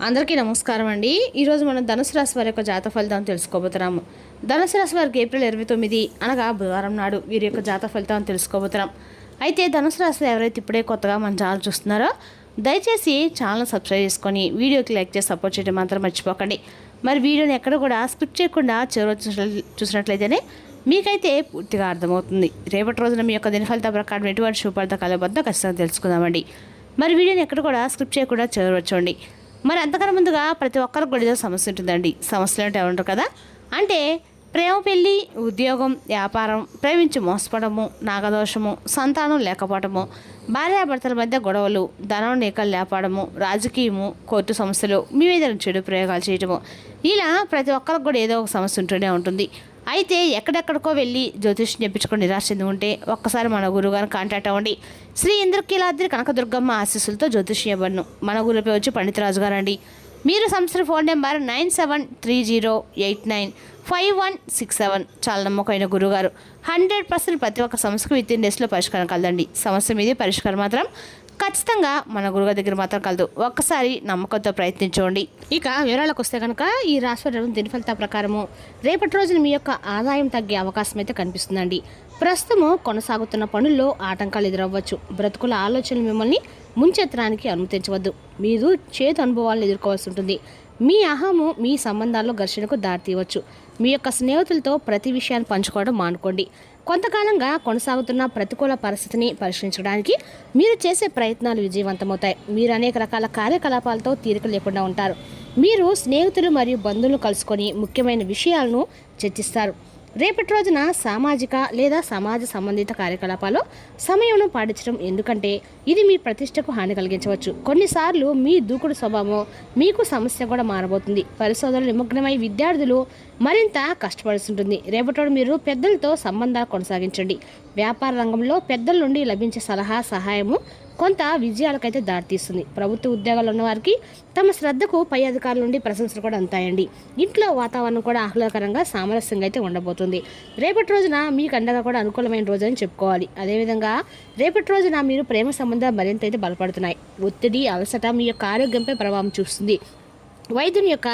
అందరికీ నమస్కారం అండి. ఈరోజు మనం ధనుసు రాశి వారి యొక్క జాతక ఫలితాలను తెలుసుకోబోతున్నాము. ధనుసు రాశి వారికి ఏప్రిల్ 29 అనగా బుధవారం నాడు వీరి యొక్క జాతక ఫలితాలను తెలుసుకోబోతున్నాం. అయితే ధనుసు రాశి ఎవరైతే ఇప్పుడే కొత్తగా మన ఛానల్ చూస్తున్నారో దయచేసి ఛానల్ సబ్స్క్రైబ్ చేసుకొని వీడియోకి లైక్ చేసి సపోర్ట్ చేయడం మాత్రం మర్చిపోకండి. మరి వీడియోని ఎక్కడ కూడా స్కిప్ చేయకుండా చివరి చూసినట్లయితేనే మీకైతే పూర్తిగా అర్థమవుతుంది. రేపటి రోజున మీ యొక్క దిన ఫలిత ప్రకారం ఎటువంటి శుభఫలితాల వద్ద ఖచ్చితంగా తెలుసుకుందామండి. మరి వీడియోని ఎక్కడ కూడా స్కిప్ చేయకుండా చివరి మరి అంతకన్నా ముందుగా ప్రతి ఒక్కరికి కూడా ఏదో సమస్య ఉంటుందండి. సమస్యలు అంటే ఉంటారు కదా, అంటే ప్రేమ, పెళ్ళి, ఉద్యోగం, వ్యాపారం, ప్రేమించి మోసపడము, నాగదోషము, సంతానం లేకపోవడము, భార్యాభర్తల మధ్య గొడవలు, ధనం నీకలు లేపడము, రాజకీయము, కోర్టు సమస్యలు, మీ మీద చెడు ప్రయోగాలు చేయటము, ఇలా ప్రతి ఒక్కరికి కూడా ఏదో ఒక సమస్య ఉంటూనే ఉంటుంది. అయితే ఎక్కడెక్కడికో వెళ్ళి జ్యోతిష్యం చెప్పించుకొని నిరాశ చెంది ఉంటే ఒక్కసారి మన గురువుగారిని కాంటాక్ట్ అవ్వండి. శ్రీ ఇంద్రకీలాద్రి కనకదుర్గమ్మ ఆశీస్సులతో జ్యోతిష్యం ఇవ్వను. మన గురుపై వచ్చి పండితరాజు గారు అండి. మీరు సంస్థ ఫోన్ నెంబర్ 9730895167. చాలా నమ్మకమైన గురుగారు. 100% ప్రతి ఒక్క సమస్యకు విత్ ఇన్ డేస్లో పరిష్కారం కలదండి. సమస్య మీద పరిష్కారం మాత్రం ఖచ్చితంగా మన గురుగారి దగ్గర మాత్రం కలదు. ఒక్కసారి నమ్మకంతో ప్రయత్నించండి. ఇక వివరాలకు వస్తే కనుక ఈ రాశి దిన ఫలితాల ప్రకారము రేపటి రోజున మీ యొక్క ఆదాయం తగ్గే అవకాశం అయితే కనిపిస్తుందండి. ప్రస్తుతము కొనసాగుతున్న పనుల్లో ఆటంకాలు ఎదురవ్వచ్చు. బ్రతుకుల ఆలోచనలు మిమ్మల్ని ముంచెత్తడానికి అనుమతించవద్దు. మీరు చేదు అనుభవాలను ఎదుర్కోవాల్సి ఉంటుంది. మీ అహము మీ సంబంధాల్లో ఘర్షణకు దారితీయవచ్చు. మీ యొక్క స్నేహితులతో ప్రతి విషయాన్ని పంచుకోవడం మానుకోండి. కొంతకాలంగా కొనసాగుతున్న ప్రతికూల పరిస్థితిని పరిష్కరించడానికి మీరు చేసే ప్రయత్నాలు విజయవంతమవుతాయి. మీరు అనేక రకాల కార్యకలాపాలతో తీరిక లేకుండా ఉంటారు. మీరు స్నేహితులు మరియు బంధువులు కలుసుకొని ముఖ్యమైన విషయాలను చర్చిస్తారు. రేపటి రోజున సామాజిక లేదా సమాజ సంబంధిత కార్యకలాపాల్లో సమయంను పాటించడం, ఎందుకంటే ఇది మీ ప్రతిష్టకు హాని కలిగించవచ్చు. కొన్నిసార్లు మీ దూకుడు స్వభావం మీకు సమస్య కూడా మారబోతుంది. పరిశోధనలు నిమగ్నమై విద్యార్థులు మరింత కష్టపడాల్సి ఉంటుంది. రేపటి రోజు మీరు పెద్దలతో సంబంధాలు కొనసాగించండి. వ్యాపార రంగంలో పెద్దల నుండి లభించే సలహా, సహాయము కొంత విజయాలకైతే దారితీస్తుంది. ప్రభుత్వ ఉద్యోగాలు ఉన్నవారికి తమ శ్రద్ధకు పై అధికారుల నుండి ప్రశంసలు కూడా అందుతాయండి. ఇంట్లో వాతావరణం కూడా ఆహ్లాదకరంగా, సామరస్యంగా అయితే ఉండబోతుంది. రేపటి రోజున మీకు అండగా కూడా అనుకూలమైన రోజు అని చెప్పుకోవాలి. అదేవిధంగా రేపటి రోజున మీరు ప్రేమ సంబంధాలు మరింత అయితే బలపడుతున్నాయి. ఒత్తిడి, అలసట మీ యొక్క ఆరోగ్యంపై ప్రభావం చూస్తుంది. వైద్యుని యొక్క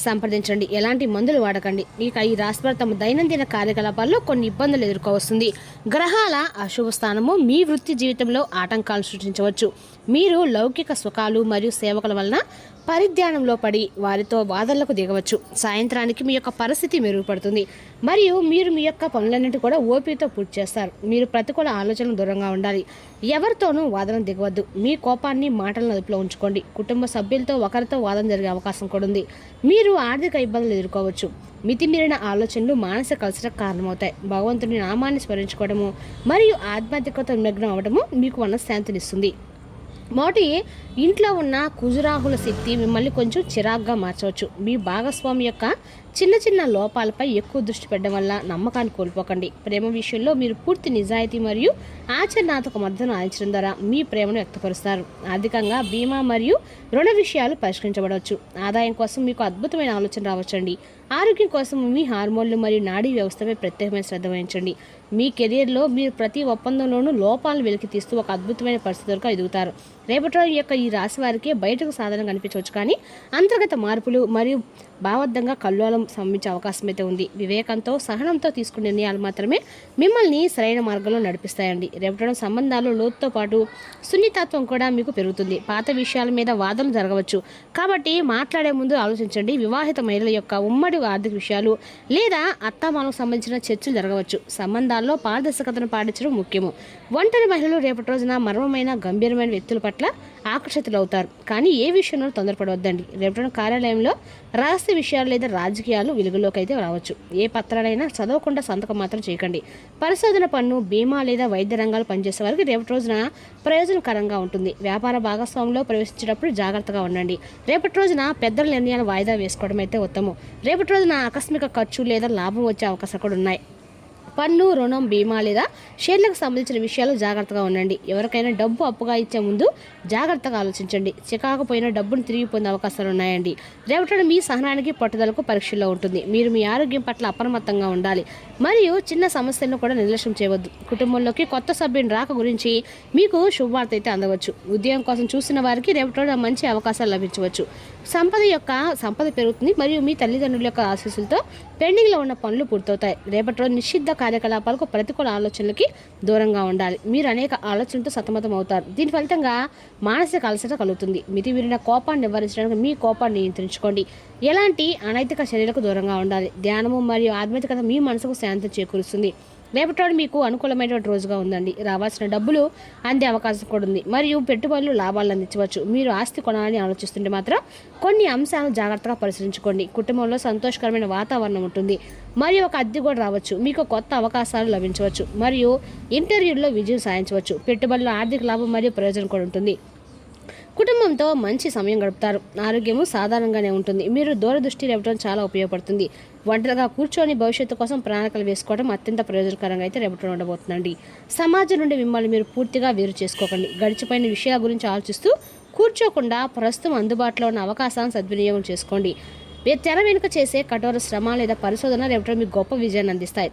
సంప్రదించండి. ఎలాంటి మందులు వాడకండి. ఇక ఈ రాశివారు తమ దైనందిన కార్యకలాపాల్లో కొన్ని ఇబ్బందులు ఎదుర్కోవస్తుంది. గ్రహాల అశుభ స్థానము మీ వృత్తి జీవితంలో ఆటంకాలు సృష్టించవచ్చు. మీరు లౌకిక సుఖాలు మరియు సేవకుల వలన పరిధ్యానంలో పడి వారితో వాదనలకు దిగవచ్చు. సాయంత్రానికి మీ యొక్క పరిస్థితి మెరుగుపడుతుంది మరియు మీరు మీ యొక్క పనులన్నింటి కూడా ఓపికతో పూర్తి చేస్తారు. మీరు ప్రతికూల ఆలోచనలు దూరంగా ఉండాలి. ఎవరితోనూ వాదన దిగవద్దు. మీ కోపాన్ని మాటలను అదుపులో ఉంచుకోండి. కుటుంబ సభ్యులతో ఒకరితో వాదన జరిగే అవకాశం కూడా ఉంది. మీరు ఆర్థిక ఇబ్బందులు ఎదుర్కోవచ్చు. మితిమీరిన ఆలోచనలు మానసిక అలసటకు కారణమవుతాయి. భగవంతుని నామాన్ని స్మరించుకోవడము మరియు ఆధ్యాత్మికత నిమగ్నం అవ్వడము మీకు మనశ్శాంతినిస్తుంది. మొదటి ఇంట్లో ఉన్న కుజురాహుల శక్తి మిమ్మల్ని కొంచెం చిరాగ్గా మార్చవచ్చు. మీ భాగస్వామి యొక్క చిన్న చిన్న లోపాలపై ఎక్కువ దృష్టి పెట్టడం వల్ల నమ్మకాన్ని కోల్పోకండి. ప్రేమ విషయంలో మీరు పూర్తి నిజాయితీ మరియు ఆచరణాత్మక మద్దతును అందించడం ద్వారా మీ ప్రేమను వ్యక్తపరుస్తారు. ఆర్థికంగా బీమా మరియు రుణ విషయాలు పరిష్కరించబడవచ్చు. ఆదాయం కోసం మీకు అద్భుతమైన ఆలోచన రావచ్చండి. ఆరోగ్యం కోసం మీ హార్మోన్లు మరియు నాడీ వ్యవస్థపై ప్రత్యేకమైన శ్రద్ధ వహించండి. మీ కెరీర్లో మీరు ప్రతి ఒప్పందంలోనూ లోపాలను వెలికి తీస్తూ ఒక అద్భుతమైన పరిస్థితులకు ఎదుగుతారు. రేపటి రోజు యొక్క ఈ రాశి వారికి బయటకు సాధన కనిపించవచ్చు, కానీ అంతర్గత మార్పులు మరియు భావోద్దంగా కల్లోలం సంభవించే అవకాశం అయితే ఉంది. వివేకంతో, సహనంతో తీసుకునే నిర్ణయాలు మాత్రమే మిమ్మల్ని సరైన మార్గంలో నడిపిస్తాయండి. రేపటి సంబంధాలు లోతుతో పాటు సున్నితత్వం కూడా మీకు పెరుగుతుంది. పాత విషయాల మీద వాదనలు జరగవచ్చు, కాబట్టి మాట్లాడే ముందు ఆలోచించండి. వివాహిత మహిళల యొక్క ఉమ్మడి ఆర్థిక విషయాలు లేదా అత్తామాలకు సంబంధించిన చర్చలు జరగవచ్చు. సంబంధాల్లో పారదర్శకతను పాటించడం ముఖ్యము. ఒంటరి మహిళలు రేపటి రోజున మర్మమైన, గంభీరమైన వ్యక్తుల పట్ల ఆకర్షితులవుతారు, కానీ ఏ విషయంలో తొందరపడవద్దండి. రేపటి కార్యాలయంలో రహస్య విషయాలు లేదా రాజకీయాలు వెలుగులోకి అయితే రావచ్చు. ఏ పత్రాలైనా చదవకుండా సంతకం మాత్రం చేయకండి. పరిశోధన పన్ను, బీమా లేదా వైద్య రంగాలు పనిచేసే వారికి రేపటి రోజున ప్రయోజనకరంగా ఉంటుంది. వ్యాపార భాగస్వామ్యంలో ప్రవేశించేటప్పుడు జాగ్రత్తగా ఉండండి. రేపటి రోజున పెద్దల నిర్ణయాలు వాయిదా వేసుకోవడం అయితే ఉత్తమం. రేపటి రోజున ఆకస్మిక ఖర్చు లేదా లాభం వచ్చే అవకాశాలు కూడా ఉన్నాయి. పన్ను, రుణం, బీమా లేదా షేర్లకు సంబంధించిన విషయాలు జాగ్రత్తగా ఉండండి. ఎవరికైనా డబ్బు అప్పుగా ఇచ్చే ముందు జాగ్రత్తగా ఆలోచించండి. చికాకపోయిన డబ్బును తిరిగి పొందే అవకాశాలు ఉన్నాయండి. రేపటి మీ సహనానికి, పట్టుదలకు పరీక్షల్లో ఉంటుంది. మీరు మీ ఆరోగ్యం పట్ల అప్రమత్తంగా ఉండాలి మరియు చిన్న సమస్యలను కూడా నిర్లక్ష్యం చేయవద్దు. కుటుంబంలోకి కొత్త సభ్యుని రాక గురించి మీకు శుభవార్త అయితే అందవచ్చు. ఉద్యోగం కోసం చూసిన వారికి రేపటి మంచి అవకాశాలు లభించవచ్చు. సంపద పెరుగుతుంది మరియు మీ తల్లిదండ్రుల యొక్క ఆశీస్సులతో పెండింగ్లో ఉన్న పనులు పూర్తవుతాయి. రేపటి రోజు నిషిద్ధ కార్యకలాపాలకు, ప్రతికూల ఆలోచనలకి దూరంగా ఉండాలి. మీరు అనేక ఆలోచనలతో సతమతం అవుతారు. దీని ఫలితంగా మానసిక అలసట కలుగుతుంది. మితిమీరిన కోపాన్ని నివారించడానికి మీ కోపాన్ని నియంత్రించుకోండి. ఎలాంటి అనైతిక చర్యలకు దూరంగా ఉండాలి. ధ్యానము మరియు ఆధ్యాత్మికత మీ మనసుకు శాంతి చేకూరుస్తుంది. రేపటి మీకు అనుకూలమైనటువంటి రోజుగా ఉందండి. రావాల్సిన డబ్బులు అందే అవకాశం కూడా ఉంది మరియు పెట్టుబడులు లాభాలు అందించవచ్చు. మీరు ఆస్తి కొనాలని ఆలోచిస్తుంటే మాత్రం కొన్ని అంశాలను జాగ్రత్తగా పరిశీలించుకోండి. కుటుంబంలో సంతోషకరమైన వాతావరణం ఉంటుంది మరియు ఒక అద్దె కూడా రావచ్చు. మీకు కొత్త అవకాశాలు లభించవచ్చు మరియు ఇంటర్వ్యూల్లో విజయం సాధించవచ్చు. పెట్టుబడులు ఆర్థిక లాభం మరియు ప్రయోజనం కూడా ఉంటుంది. కుటుంబంతో మంచి సమయం గడుపుతారు. ఆరోగ్యము సాధారణంగానే ఉంటుంది. మీరు దూరదృష్టి రేపటం చాలా ఉపయోగపడుతుంది. ఒంటరిగా కూర్చొని భవిష్యత్తు కోసం ప్రణాళికలు వేసుకోవడం అత్యంత ప్రయోజనకరంగా అయితే రేపటం ఉండబోతుందండి. సమాజం నుండి మిమ్మల్ని మీరు పూర్తిగా వేరు చేసుకోకండి. గడిచిపోయిన విషయాల గురించి ఆలోచిస్తూ కూర్చోకుండా ప్రస్తుతం అందుబాటులో ఉన్న అవకాశాలను సద్వినియోగం చేసుకోండి. తెర వెనుక చేసే కఠోర శ్రమ లేదా పరిశోధన రేపటం మీకు గొప్ప విజయాన్ని అందిస్తాయి.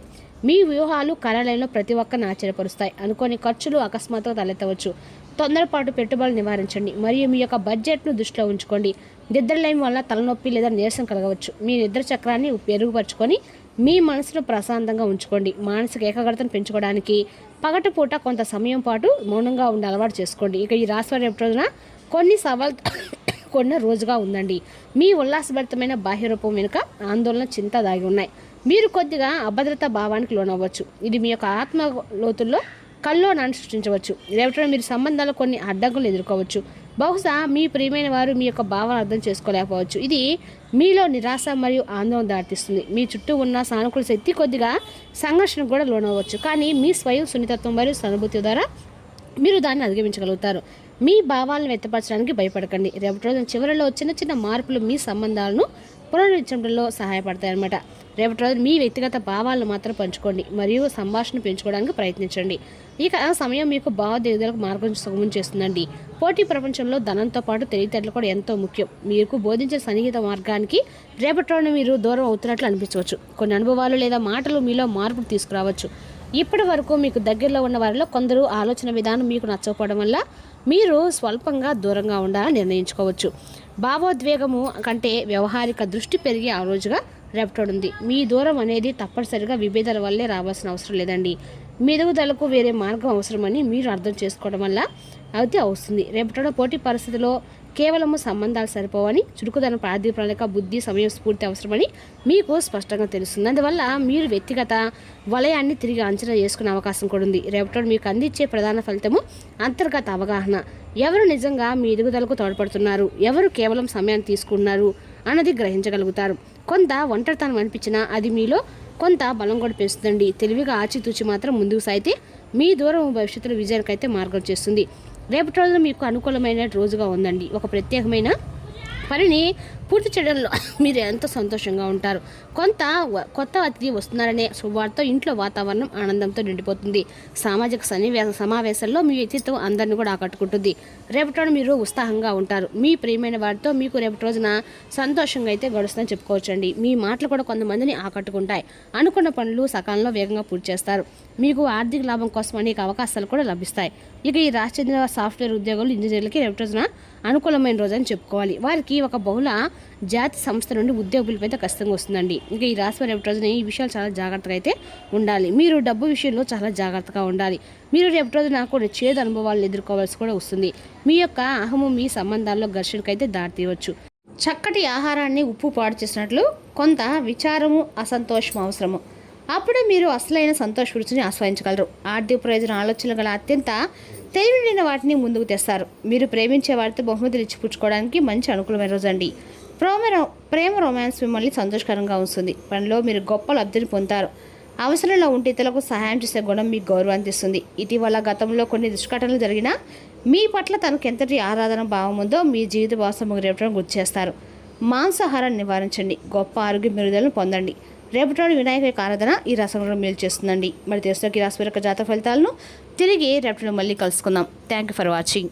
మీ వ్యూహాలు కార్యాలయంలో ప్రతి ఒక్కరిని ఆశ్చర్యపరుస్తాయి. అనుకోని ఖర్చులు అకస్మాత్తుగా తలెత్తవచ్చు. తొందరపాటు పెట్టుబడులు నివారించండి మరియు మీ యొక్క బడ్జెట్ను దృష్టిలో ఉంచుకోండి. నిద్రలేమి వల్ల తలనొప్పి లేదా నీరసం కలగవచ్చు. మీ నిద్ర చక్రాన్ని మెరుగుపరుచుకొని మీ మనసును ప్రశాంతంగా ఉంచుకోండి. మానసిక ఏకాగ్రతను పెంచుకోవడానికి పగటిపూట కొంత సమయం పాటు మౌనంగా ఉండి అలవాటు చేసుకోండి. ఇక ఈ రాశి రేపు రోజున కొన్ని సవాల్ కొన్న రోజుగా ఉందండి. మీ ఉల్లాసభరితమైన బాహ్య రూపం వెనుక ఆందోళన, చింత దాగి ఉన్నాయి. మీరు కొద్దిగా అభద్రతా భావానికి లోనవ్వచ్చు. ఇది మీ యొక్క ఆత్మ లోతుల్లో కల్లోనాన్ని సృష్టించవచ్చు. రేపటి మీరు సంబంధాలు కొన్ని అడ్డంకులు ఎదుర్కోవచ్చు. బహుశా మీ ప్రియమైన వారు మీ యొక్క భావన అర్థం చేసుకోలేకపోవచ్చు. ఇది మీలో నిరాశ మరియు ఆందోళన దారితీస్తుంది. మీ చుట్టూ ఉన్న సానుకూల శక్తి కొద్దిగా సంఘర్షణకు కూడా లోనవ్వచ్చు. కానీ మీ స్వయం సున్నితత్వం మరియు సానుభూతి ద్వారా మీరు దాన్ని అధిగమించగలుగుతారు. మీ భావాలను వ్యక్తపరచడానికి భయపడకండి. రేపటి రోజున చివరిలో చిన్న చిన్న మార్పులు మీ సంబంధాలను పునరుద్ధరించడంలో సహాయపడతాయన్నమాట. రేపటి రోజు మీ వ్యక్తిగత భావాలను మాత్రం పంచుకోండి మరియు సంభాషణ పెంచుకోవడానికి ప్రయత్నించండి. ఇక సమయం మీకు భావోద్వేగాలకు మార్గం సుగమం చేస్తుందండి. పోటీ ప్రపంచంలో ధనంతో పాటు తెలివితేటలు కూడా ఎంతో ముఖ్యం. మీకు బోధించే సన్నిహిత మార్గానికి రేపటి రోజున మీరు దూరం అవుతున్నట్లు అనిపించవచ్చు. కొన్ని అనుభవాలు లేదా మాటలు మీలో మార్పులు తీసుకురావచ్చు. ఇప్పటి వరకు మీకు దగ్గరలో ఉన్న వారిలో కొందరు ఆలోచన విధానం మీకు నచ్చకపోవడం వల్ల మీరు స్వల్పంగా దూరంగా ఉండాలని నిర్ణయించుకోవచ్చు. భావోద్వేగము కంటే వ్యవహారిక దృష్టి పెరిగే ఆ రోజుగా రేపటి మీ దూరం అనేది తప్పనిసరిగా విభేదాల వల్లే రావాల్సిన అవసరం లేదండి. మెరుగుదలకు వేరే మార్గం అవసరమని మీరు అర్థం చేసుకోవడం వల్ల అయితే వస్తుంది. రేపటి పోటీ పరిస్థితిలో కేవలము సంబంధాలు సరిపోవని, చురుకుదనం, ఆర్థిక ప్రణాళిక, బుద్ధి, సమయం, స్ఫూర్తి అవసరమని మీకు స్పష్టంగా తెలుస్తుంది. అందువల్ల మీరు వ్యక్తిగత వలయాన్ని తిరిగి అంచనా చేసుకునే అవకాశం కూడా ఉంది. రేపటి మీకు అందించే ప్రధాన ఫలితము అంతర్గత అవగాహన. ఎవరు నిజంగా మీ ఎదుగుదలకు తోడ్పడుతున్నారు, ఎవరు కేవలం సమయాన్ని తీసుకున్నారు అన్నది గ్రహించగలుగుతారు. కొంత ఒంటరితనం అనిపించినా అది మీలో కొంత బలం కూడా పెంచుతుందండి. తెలివిగా ఆచితూచి మాత్రం ముందుకు సాగితే మీ దూరం భవిష్యత్తులో విజయానికైతే మార్గం చేస్తుంది. రేపటి రోజున మీకు అనుకూలమైన రోజుగా ఉందండి. ఒక ప్రత్యేకమైన పనిని పూర్తి చేయడంలో మీరు ఎంతో సంతోషంగా ఉంటారు. కొత్త అతిథి వస్తున్నారనే శుభవార్త ఇంట్లో వాతావరణం ఆనందంతో నిండిపోతుంది. సామాజిక సమావేశాల్లో మీ వ్యక్తిత్వం అందరినీ కూడా ఆకట్టుకుంటుంది. రేపటి రోజు మీరు ఉత్సాహంగా ఉంటారు. మీ ప్రియమైన వారితో మీకు రేపటి రోజున సంతోషంగా అయితే గడుస్తుందని చెప్పుకోవచ్చండి. మీ మాటలు కూడా కొంతమందిని ఆకట్టుకుంటాయి. అనుకున్న పనులు సకాలంలో వేగంగా పూర్తి చేస్తారు. మీకు ఆర్థిక లాభం కోసం అనేక అవకాశాలు కూడా లభిస్తాయి. ఇక ఈ రాష్ట్ర చెందిన సాఫ్ట్వేర్ ఉద్యోగులు, ఇంజనీర్లకి రేపటి రోజున అనుకూలమైన రోజు అని చెప్పుకోవాలి. వారికి ఒక బహుళ జాతి సంస్థ నుండి ఉద్యోగ పిలుపు అయితే ఖచ్చితంగా వస్తుందండి. ఇంకా ఈ రాశి వారి రేపటి రోజున ఈ విషయాలు చాలా జాగ్రత్తగా అయితే ఉండాలి. మీరు డబ్బు విషయంలో చాలా జాగ్రత్తగా ఉండాలి. మీరు రేపటి రోజున కొన్ని చేదు అనుభవాలను ఎదుర్కోవాల్సి కూడా వస్తుంది. మీ యొక్క అహము మీ సంబంధాల్లో ఘర్షణకైతే దారితీయవచ్చు. చక్కటి ఆహారాన్ని ఉప్పు పాడు చేసినట్లు కొంత విచారము, అసంతోషం అవసరము. అప్పుడే మీరు అసలైన సంతోష రుచిని ఆస్వాదించగలరు. ఆర్థిక ప్రయోజన ఆలోచనలు గల అత్యంత తెలివిన వాటిని ముందుకు తెస్తారు. మీరు ప్రేమించే వారితో బహుమతులు ఇచ్చిపుచ్చుకోవడానికి మంచి అనుకూలమైన రోజు అండి. ప్రేమ రొమాన్స్ మిమ్మల్ని సంతోషకరంగా ఉంచుతుంది. పనిలో మీరు గొప్ప లబ్ధిని పొందుతారు. అవసరంలో ఉంటే ఇతరులకు సహాయం చేసే గుణం మీకు గౌరవాన్ని ఇస్తుంది. ఇటీవల గతంలో కొన్ని దుష్ఘటనలు జరిగినా మీ పట్ల తనకు ఎంతటి ఆరాధన భావం ఉందో మీ జీవిత భాగస్వామికి రేపటి గుర్తు చేస్తారు. మాంసాహారాన్ని నివారించండి. గొప్ప ఆరోగ్య మెరుగుదలను పొందండి. రేపటి వినాయక యొక్క ఆరాధన ఈ రాశిలో మేలు చేస్తుందండి. మరి తెలుసుకోకి రాశి యొక్క జాతక ఫలితాలను తిరిగి రేపటి మళ్ళీ కలుసుకుందాం. Thank you for watching.